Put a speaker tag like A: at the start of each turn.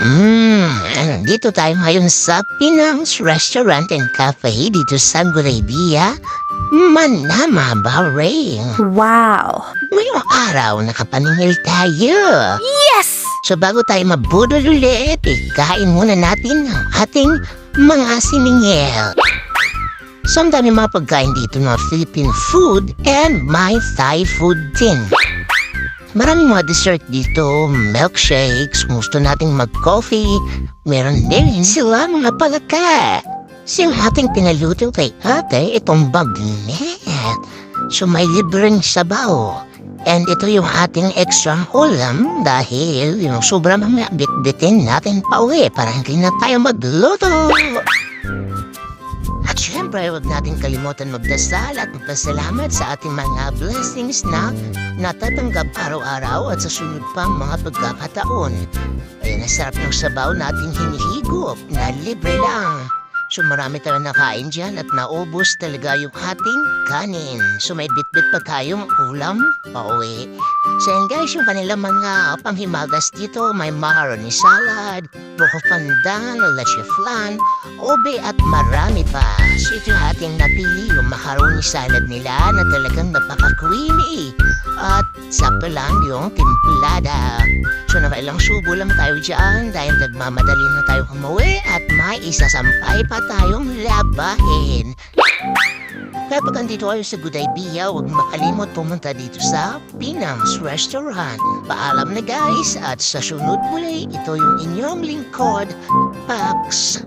A: Nandito tayo ngayon sa Pinang's Restaurant and Cafe dito sa Gurabia, Manama, Bahrain.
B: Wow!
A: Ngayong araw, nakapaningil tayo.
B: Yes!
A: So bago tayo mabudol ulit, kain muna natin ang ating mga siningil. So ang dami mga pagkain dito na Philippine food and my Thai food din. Maraming mga dessert dito, milkshakes, gusto nating mag-coffee, meron din sila mga palaka. Sila ating pinaluto kay ate itong bagnet. So may libreng sabaw. And ito yung ating extra ulam dahil yung sobrang mga bit-bitin natin pa uwi para hindi na tayo magluto. At syempre, huwag natin kalimutan magdasal at magpasalamat sa ating mga blessings na natatanggap araw-araw at sa sunod pang mga pagkakataon. Ay nasarap ng sabaw nating hinihigop na libre lang. So marami tayong nakain dyan at naubos talaga yung ating kanin. So may bit-bit pa tayong ulam pauwi. So yan guys, yung kanilang mga panghimagas dito, may macaroni salad, buko pandan, leche flan, ube at marami pa. So ito yung ating napili, yung macaroni salad nila na talagang napaka-creamy. At sakto lang yung timplada. So nakailang subo lang tayo dyan dahil nagmamadali na tayo umuwi at may isasampay pa tayong labahin. Kaya pag andito kayo sa Gudaybiya, huwag makalimot pumunta dito sa Pinang's Restaurant. Paalam na guys at sa sunod muli, ito yung inyong lingkod, Pax.